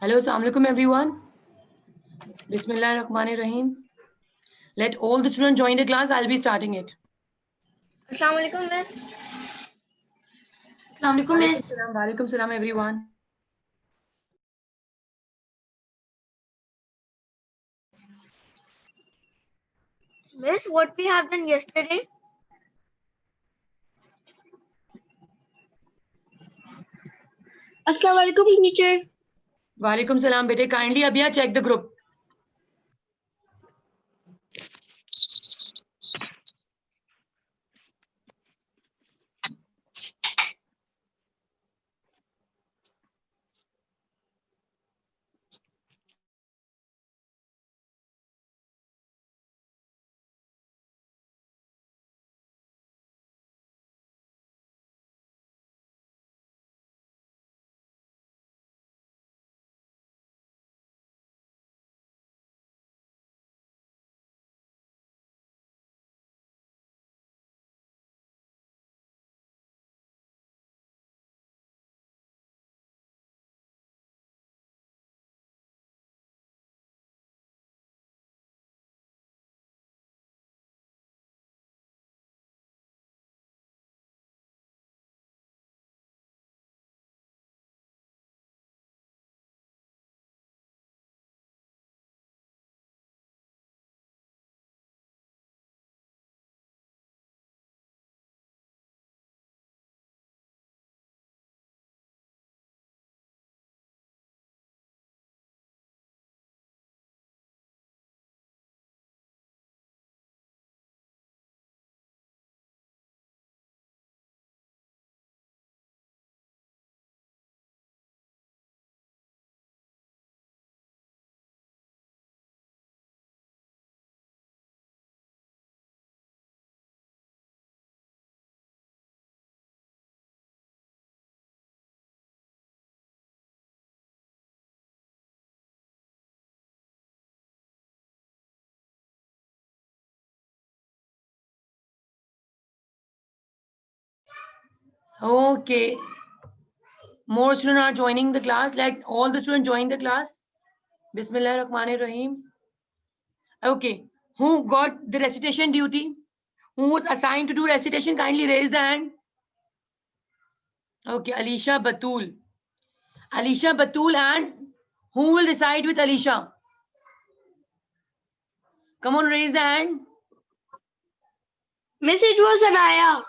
Hello, Assalamu alaikum everyone. Bismillahirrahmanirrahim. Let all the children join the class. I'll be starting it. Assalamu alaikum, miss. Assalamu alaikum, miss. Walaikum salam everyone. Miss, what we have done yesterday? Assalamu alaikum, teacher. Walaikum salam, bete. Kindly Abhiya check the group. Okay. More students are joining the class. Let all the students join the class. Bismillahirrahmanirrahim. Okay. Who got the recitation duty? Who was assigned to do recitation? Kindly raise the hand. Okay, Alisha Batul. Alisha Batul, and who will recite with Alisha? Come on, raise the hand. Miss, it was Anaya.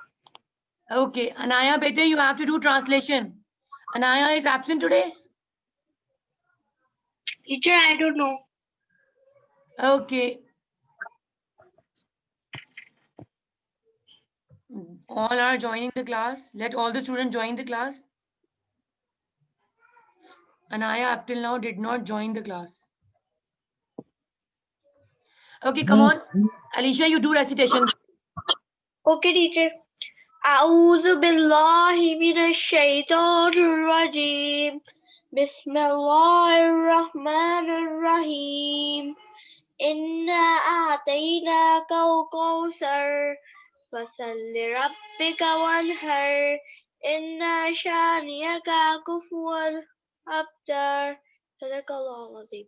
Okay, Anaya, beta, you have to do translation. Anaya is absent today? Teacher, I don't know. Okay. All are joining the class. Let all the students join the class. Anaya up till now did not join the class. Okay, come on. Alisha, you do recitation. Okay, teacher. أعوذ بالله من الشيطان الرجيم. بسم الله الرحمن الرحيم. إنا أعطيناك الكوثر فصل لربك وانحر إن شانئك كفوا أبتر. صدق الله العظيم.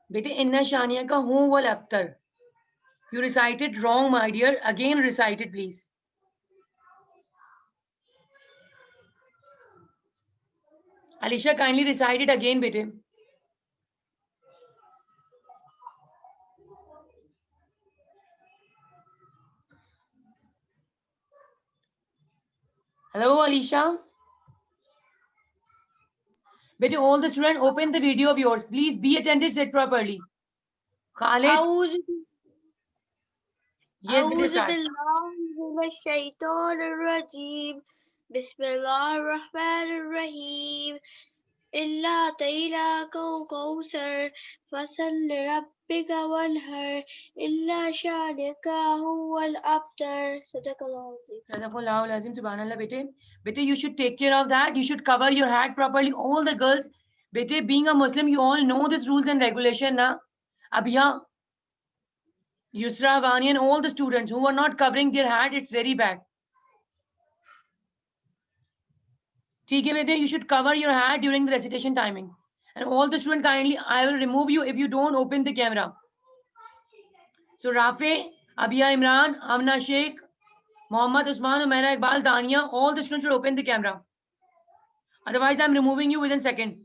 Beta, inna shaniya ka hu wal abtar. You recited wrong, my dear. Again recite it, please. Alisha, kindly recite it again, beta. Hello, Alisha. Beta, all the students open the video of yours. Please be attentive, sit properly. Khalid. أعوذ Yes, beta, أعوذ start. بالله من الشيطان الرجيم. بسم الله الرحمن الرحيم. إلا طيلك كوثر فصل لربك وانهر إلا شانك هو الأبتر صدق الله العظيم. Sadaqallahu lazim, subhanallah, bete. Bete, you should take care of that. You should cover your hat properly. All the girls, bete, being a Muslim, you all know these rules and regulation, na? Abhiya, Yusra, Vani, and all the students who are not covering their hat, it's very bad. ठीक है बेटे, you should cover your hat during the recitation timing. And all the students, kindly, I will remove you if you don't open the camera. So Rafe, Abhiya Imran, Amna Sheikh, Muhammad Usman, Umaira Iqbal, Dania, all the students should open the camera. Otherwise, I'm removing you within a second.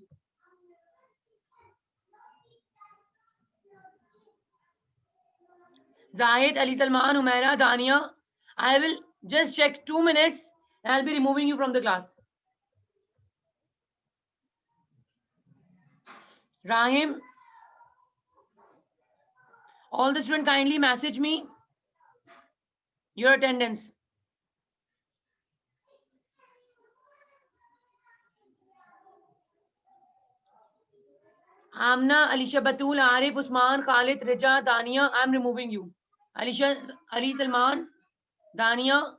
Zahid, Ali Salman, Umaira, Dania, I will just check 2 minutes and I'll be removing you from the class. Rahim, all the students kindly message me your attendance. Amna, Alisha Batul, Arif, Usman, Khalid, Rija, Dania, I'm removing you. Alisha, Ali Salman, Dania.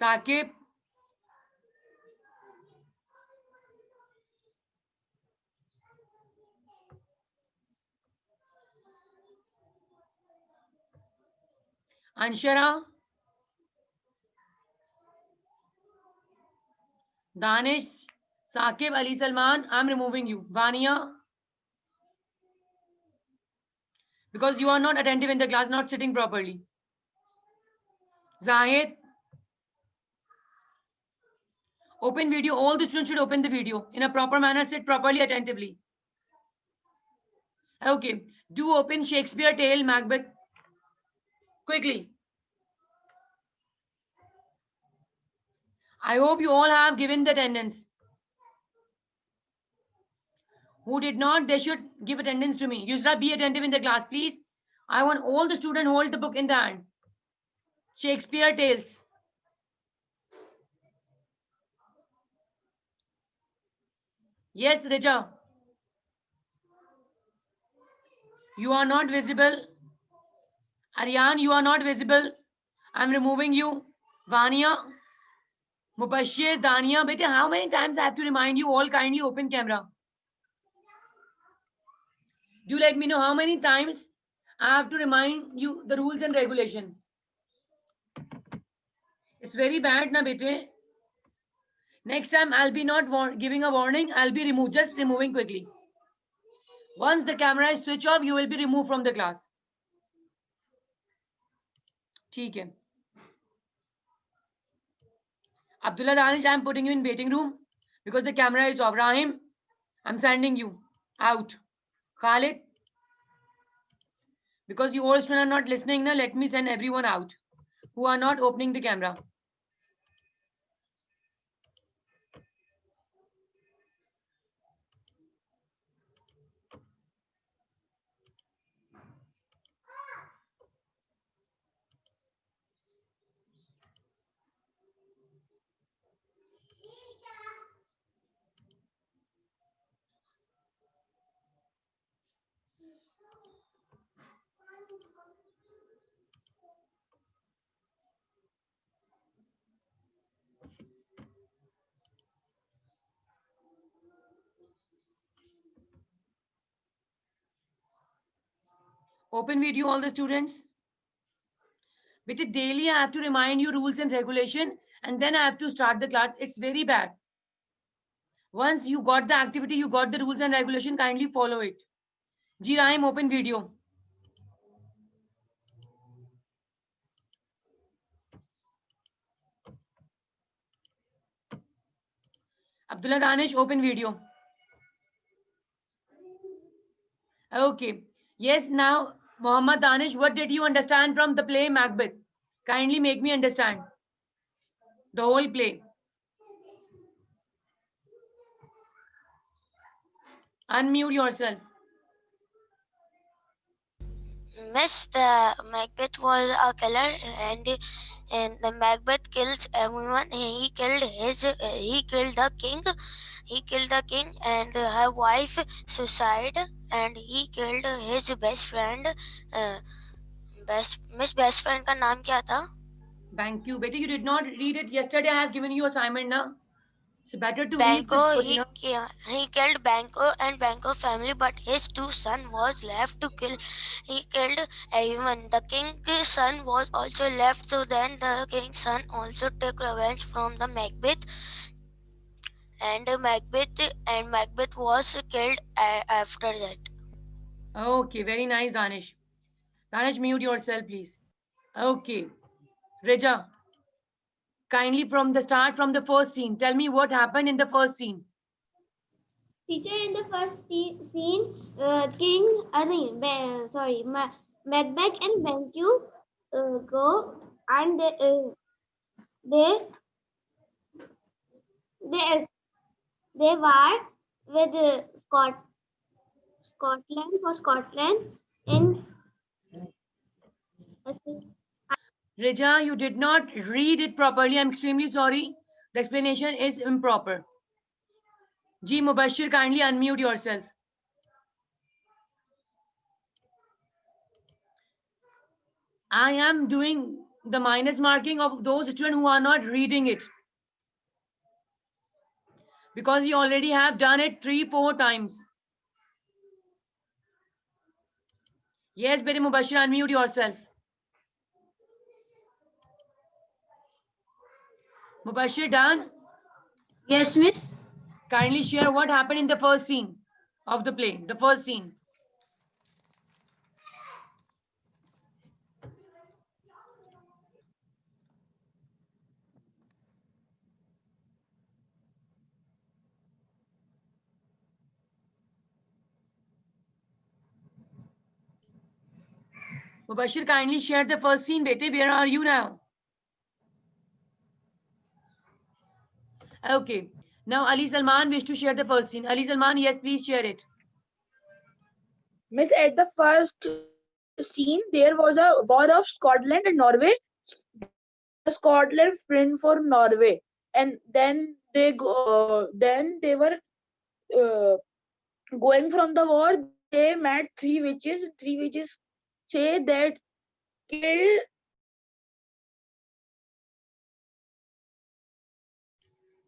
Saqib. Anshara. Danish. Saqib, Ali Salman, I'm removing you. Vania. Because you are not attentive in the class, not sitting properly. Zahid. Open video. All the students should open the video in a proper manner. Sit properly, attentively. Okay. Do open Shakespeare Tale, Macbeth. Quickly. I hope you all have given the attendance. Who did not, they should give attendance to me. Yusra, be attentive in the class, please. I want all the students hold the book in the hand. Shakespeare Tales. Yes, Rija. You are not visible. Aryan, you are not visible. I'm removing you. Vania. Mubashir, Dania. Beta, how many times I have to remind you all kindly open camera? Do let me know how many times I have to remind you the rules and regulation. It's very bad, na bete. Next time I'll be not giving a warning. I'll be just removing quickly. Once the camera is switched off, you will be removed from the class. ठीक है. Abdullah Danish, I'm putting you in waiting room because the camera is off. Rahim, I'm sending you out. Khalid, because you all students are not listening, now let me send everyone out who are not opening the camera. Open video, all the students. But daily I have to remind you rules and regulation and then I have to start the class. It's very bad. Once you got the activity, you got the rules and regulation, kindly follow it. Ji Rahim, open video. Abdullah Danish, open video. Okay. Yes, now, Muhammad Danish, what did you understand from the play Macbeth? Kindly make me understand the whole play. Unmute yourself. Miss, the Macbeth was a killer, and the Macbeth kills everyone. He killed the king. He killed the king and her wife suicide, and he killed his best friend. Best friend का नाम क्या था? Banku. Beta, you did not read it yesterday. I have given you assignment now. So better to read this Banco, book, you know. he killed Banco and Banco family, but his two son was left to kill. He killed everyone. The king's son was also left, so then the king's son also took revenge from the Macbeth, and Macbeth was killed after that. Okay, very nice, Danish. Danish, mute yourself, please. Okay. Reja, kindly from the start, from the first scene, tell me what happened in the first scene. Teacher, in the first scene, Macbeth and Banku go and they they they war with Scotland and Reja, you did not read it properly. I'm extremely sorry. The explanation is improper. Ji Mubashir, kindly unmute yourself. I am doing the minus marking of those students who are not reading it. Because we already have done it 3-4 times. Yes, Bete Mubashir, unmute yourself. Mubashir, done? Yes, miss. Kindly share what happened in the first scene of the play. The first scene. Mubashir, kindly share the first scene, Bete. Where are you now? Okay. Now Ali Salman wish to share the first scene. Ali Salman, yes, please share it. Miss, at the first scene, there was a war of Scotland and Norway. Scotland friend for Norway, and then they were uh, going from the war. They met three witches. Three witches say that kill.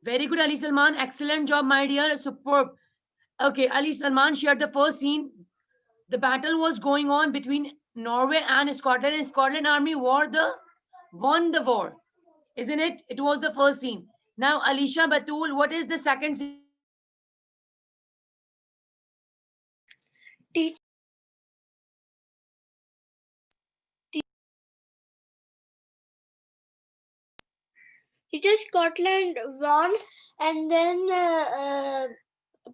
Very good, Ali Salman. Excellent job, my dear. Superb. Okay, Ali Salman shared the first scene. The battle was going on between Norway and Scotland, and Scotland army won the war. Isn't it? It was the first scene. Now, Alisha Batul, what is the second scene? Teacher, Scotland won, and then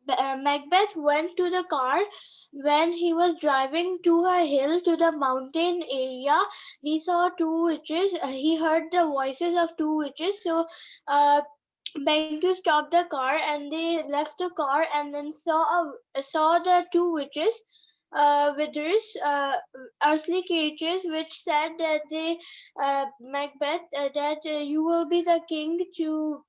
Macbeth went to the car. When he was driving to a hill to the mountain area, he saw two witches. He heard the voices of two witches. So Banku stopped the car and they left the car and then saw the two witches withers, earthly creatures, which said that Macbeth, that you will be the king to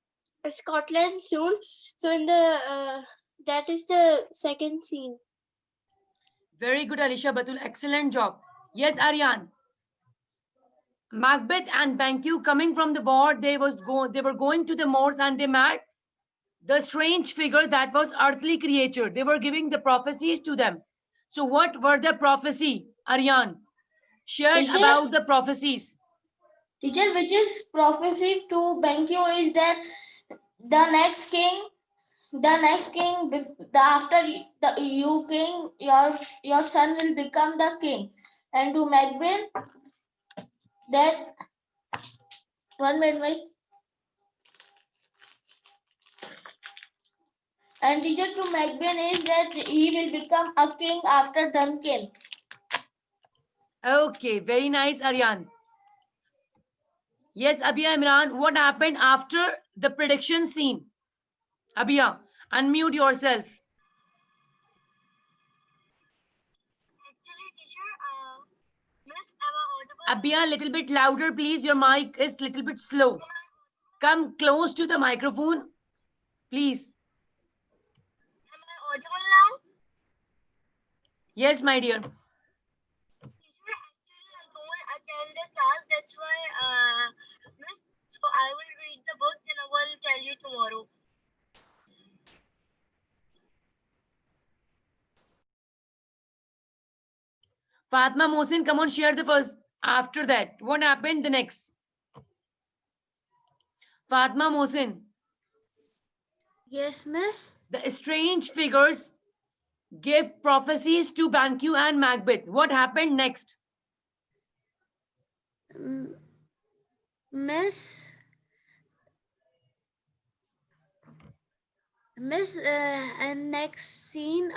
Scotland soon. So in the that is the second scene. Very good, Alisha Batul. Excellent job. Yes, Aryan. Macbeth and Banku coming from the war, they were going to the moors and they met the strange figure that was earthly creature. They were giving the prophecies to them. So what were the prophecy, Aryan? Shared Teacher, about the prophecies. teacher, which is prophecy to Benkyo is that the next king, after the you king, your son will become the king, and to Macbeth that 1 minute, wait. And teacher to Macbeth is that he will become a king after Duncan. Okay, very nice, Aryan. Yes, Abia Imran, what happened after the prediction scene? Abia, unmute yourself. Actually, teacher, Abia, a little bit louder, please. Your mic is a little bit slow. Come close to the microphone, please. Am I audible now? Yes, my dear. Teacher, actually, I don't attend the class. That's why, miss. So I will read the book and I will tell you tomorrow. Fatma Mohsin, come on, share the first. After that, what happened the next? Fatma Mohsin, Yes, miss. the strange figures give prophecies to Banquo and Macbeth. What happened next? Miss. Miss, and next scene,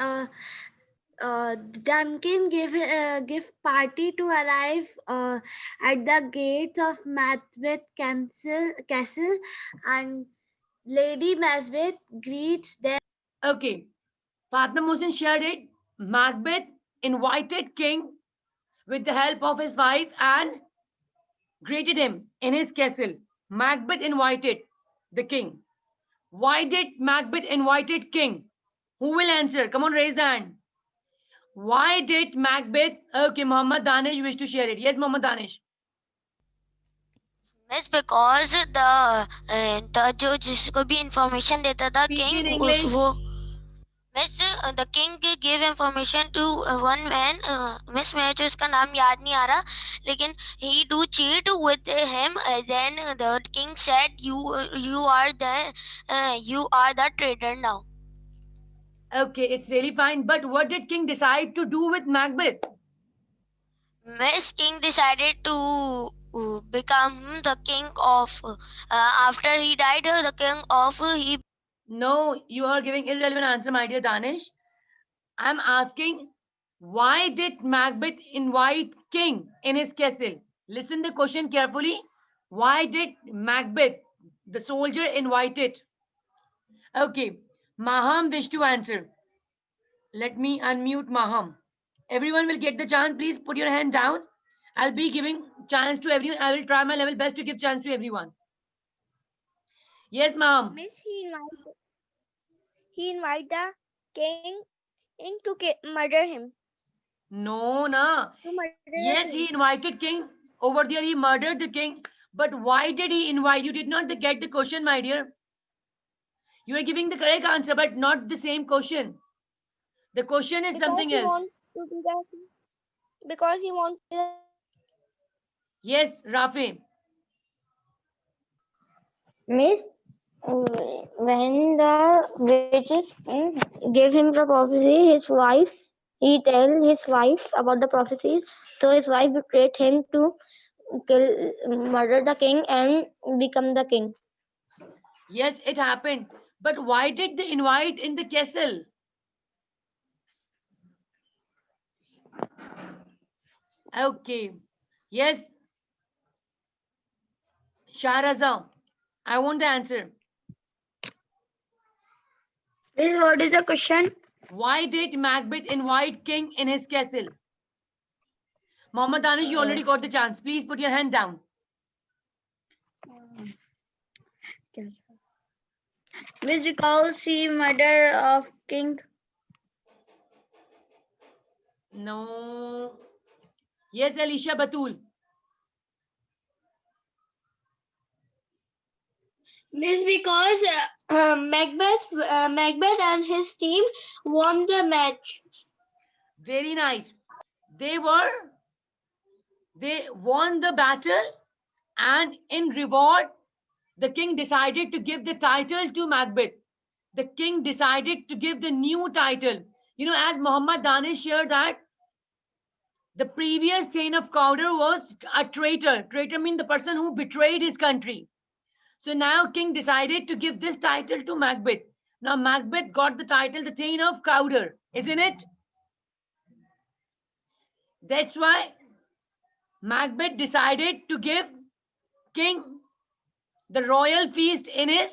Duncan give party to arrive at the gates of Macbeth castle, and Lady Macbeth greets them. Okay, Fatma Mohsin shared it. Macbeth invited King with the help of his wife and greeted him in his castle. Macbeth invited the king. Why did Macbeth invited king? Who will answer? Come on, raise the hand. Why did Macbeth? Okay, Muhammad Danish wish to share it. Yes, Muhammad Danish. Miss, because the जो जिसको भी information देता था Speak in king English. वो miss the king give information to one man miss मेरे जो इसका नाम याद नहीं आ रहा लेकिन he do cheat with him then the king said you are the traitor now. Okay, it's really fine. But what did king decide to do with Macbeth? Miss king decided to become the king of after he died the king of he. No, you are giving irrelevant answer, my dear Danish. I'm asking, why did Macbeth invite king in his castle? Listen the question carefully. Why did Macbeth, the soldier, invite it? Okay, Maham wish to answer. Let me unmute Maham. Everyone will get the chance. Please put your hand down. I'll be giving chance to everyone. I will try my level best to give chance to everyone. Yes, Maham. Miss, he invite the king to murder him. No, na. To murder the Yes, king. he invited king. Over there, he murdered the king. But why did he invite? You did not get the question, my dear. You are giving the correct answer, but not the same question. The question is something else. To be the because he wants to. Yes, Rafi. Miss, when the witches gave him the prophecy, his wife, he tell his wife about the prophecy. So his wife betrayed him to murder the king and become the king. Yes, it happened. But why did they invite in the castle? Okay. Yes. Shahraza, I want the answer. Miss, what is the question? Why did Macbeth invite king in his castle? Muhammad Danish, you already got the chance. Please put your hand down. Miss, because he murder of king. No. Yes, Alicia Batul. Miss, because Macbeth and his team won the match. Very nice. They won the battle, and in reward, the king decided to give the title to Macbeth. The king decided to give the new title. You know, as Muhammad Danish shared that the previous Thane of Cawdor was a traitor. Traitor means the person who betrayed his country. So now king decided to give this title to Macbeth. Now Macbeth got the title the Thane of Cawdor, isn't it? That's why Macbeth decided to give king the royal feast in his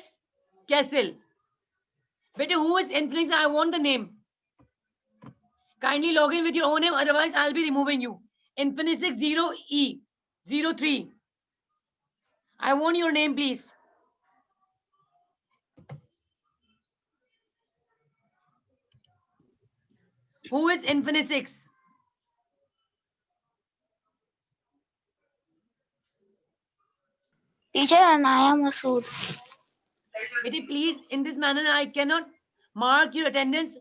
castle. Beta, who is in? Please, I want the name. Kindly log in with your own name, otherwise I'll be removing you. Infinix 0E. 03. I want your name, please. Who is Infinix? Teacher, Anaya Masood. Beti, please, in this manner, I cannot mark your attendance.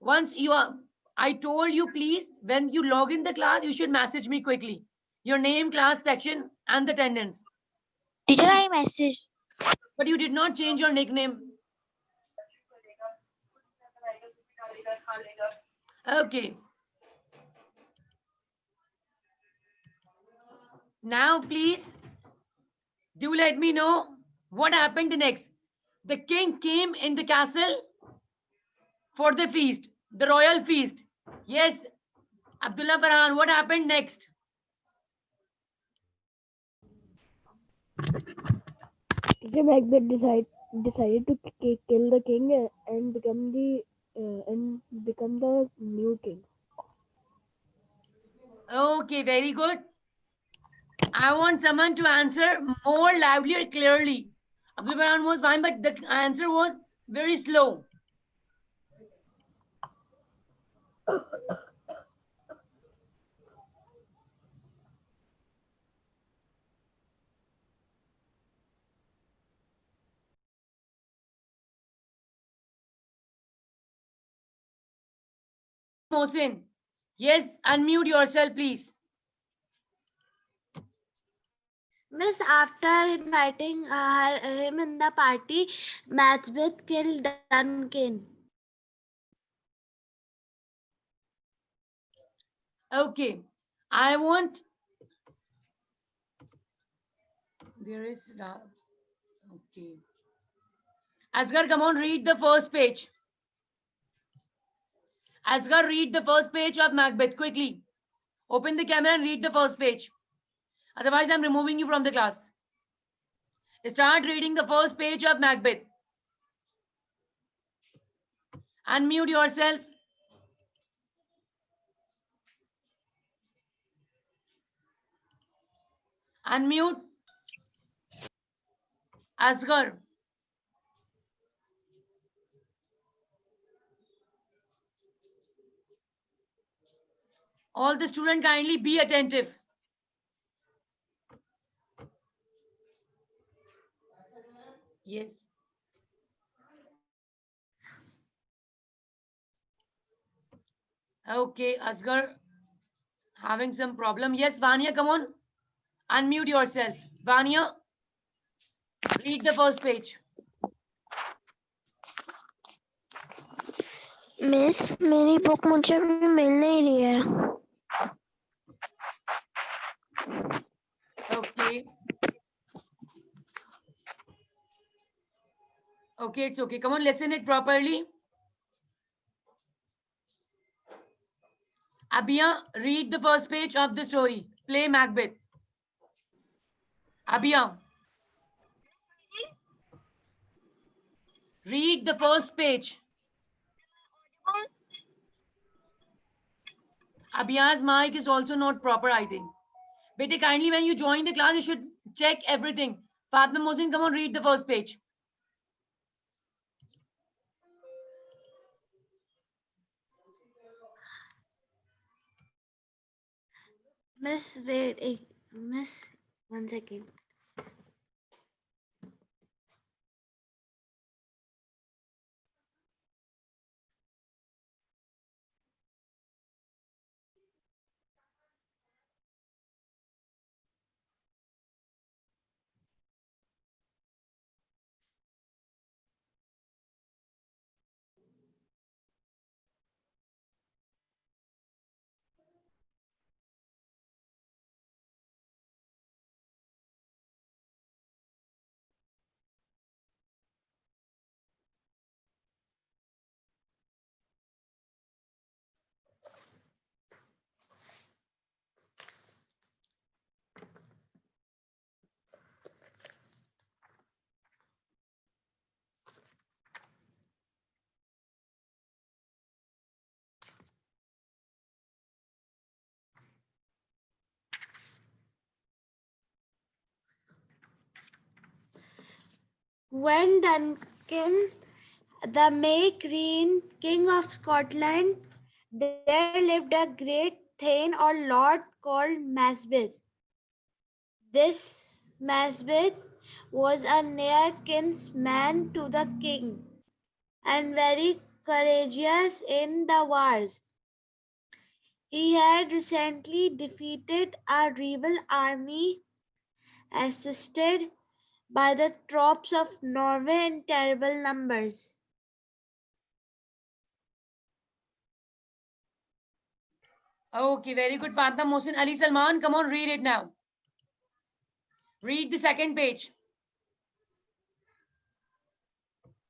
Once you are, I told you, please, when you log in the class, you should message me quickly. Your name, class, section, and the attendance. Teacher, I messaged. But you did not change your nickname. Okay. Now, please, do let me know what happened next. The king came in the castle for the feast, the royal feast. Yes, Abdullah Farhan, what happened next? Teacher Macbeth decided to kill the king and become the new king. Okay, very good. I want someone to answer more loudly or clearly. Abdul Farhan was fine, but the answer was very slow. Mohsin, yes, unmute yourself, please. Miss, after inviting him in the party, Macbeth killed Duncan. Okay, I want. There is. Okay. Asghar, come on, read the first page. Asghar, read the first page of Macbeth quickly. Open the camera and read the first page. Otherwise, I'm removing you from the class. Start reading the first page of Macbeth. Unmute yourself. Unmute. Asghar. All the students kindly be attentive. Yes. Okay, Asghar having some problem. Yes, Vanya, come on. Unmute yourself. Vanya, read the first page. Miss मेरी book मुझे अभी मिल नहीं रही है. Okay. Okay, it's okay. Come on, listen it properly. Abia, read the first page of the story. Play Macbeth. Abia, read the first page. Abiya's mic is also not proper, I think. Bete, kindly when you join the class, you should check everything. Fatma Mohsin, come on, read the first page. Miss, wait, Miss, 1 second. When Duncan, the May Queen, King of Scotland, there lived a great Thane or Lord called Masbeth. This Masbeth was a near kinsman to the king and very courageous in the wars. He had recently defeated a rebel army assisted by the troops of Norway in terrible numbers. Okay, very good, Fatma Mohsin. Ali Salman, come on, read it now. Read the second page.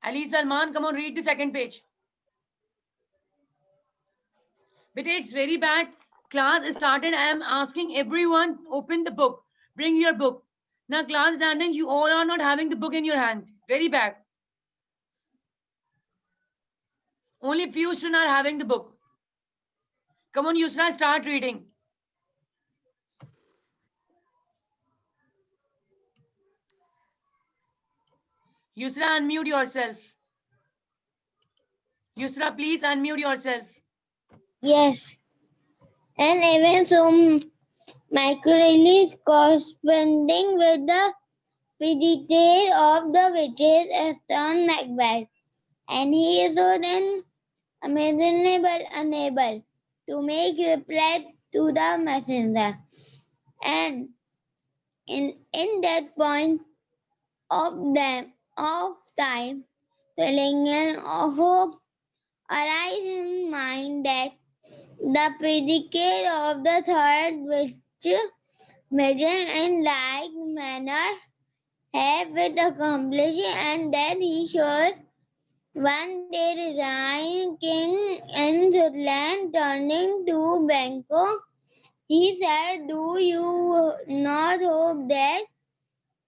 Ali Salman, come on, read the second page. But it's very bad. Class started. I am asking everyone, open the book. Bring your book. Now class is ending. You all are not having the book in your hand. Very bad. Only few students are having the book. Come on, Yusra, start reading. Yusra, unmute yourself. Yusra, please unmute yourself. Yes. And even so, Machiavelli corresponding with the detail of the witches Aston Macbeth, and he is so then amazingly but unable to make reply to the messenger. And in that point of time, feeling of hope arise in mind that the predicate of the third which measured in like manner have it accomplished, and that he should one day resign king in Scotland. Turning to Bangkok, he said, "Do you not hope that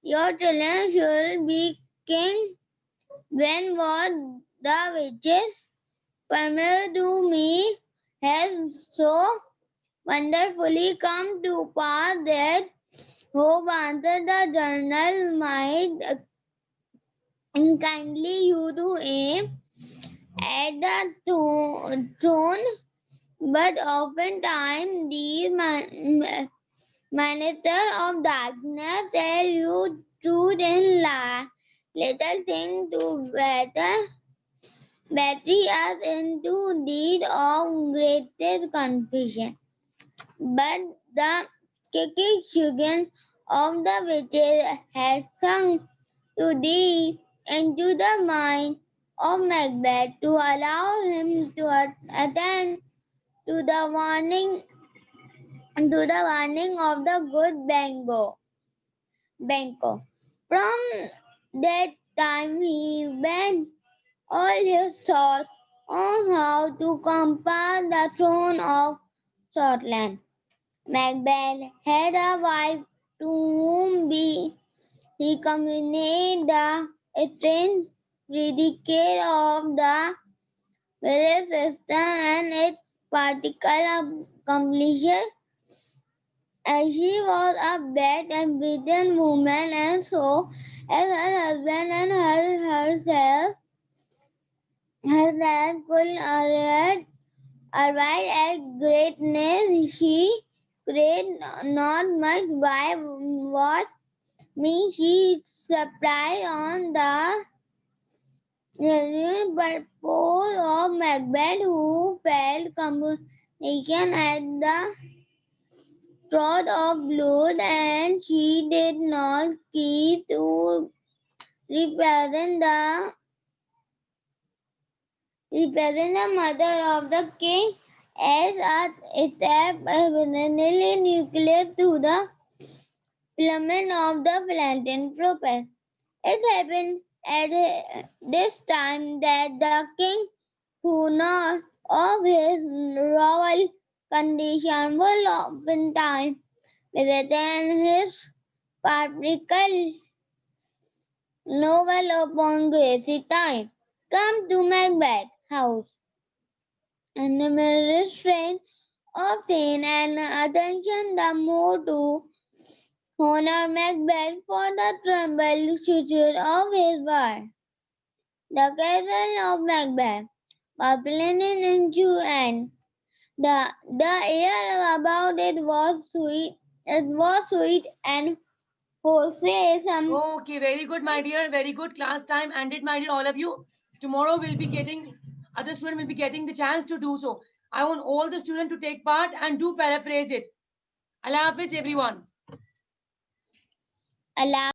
your children should be king? When what the witches permitted to me has so wonderfully come to pass that hope," answered the journal, "might kindly you to aim at the throne, but oftentimes these ministers of darkness tell you truth in little thing to betray us into deed of greatest confusion. But the kicking sugar of the witches had sunk too deep into the mind of Macbeth to allow him to attend to the warning of the good Banco. From that time he bent all his thoughts on how to compass the throne of Scotland. Macbeth had a wife to whom he communicated the strange predicate of the village system and its particular completion. As she was a bad and beaten woman, and so as her husband and herself could arrive at greatness, she cared not much by what means she surprised on the purpose of Macbeth, who felt compassion at the throat of blood, and she did not cease to represent the mother of the king as a step evidently nuclear to the fulfillment of the philanthropist. It happened at this time that the king, who knew of his royal condition, will oftentimes visit his patriarchal novel upon Gracie time, come to Macbeth house, and the restraint of pain and attention the more to honor Macbeth for the troubled future of his war. The castle of Macbeth was plain into and the air about it was sweet. It was sweet and wholesome. Okay, very good, my dear. Very good. Class time ended, my dear, all of you. Tomorrow we'll be getting, other student will be getting the chance to do so. I want all the students to take part and do paraphrase it. Allah Hafiz, everyone. Allah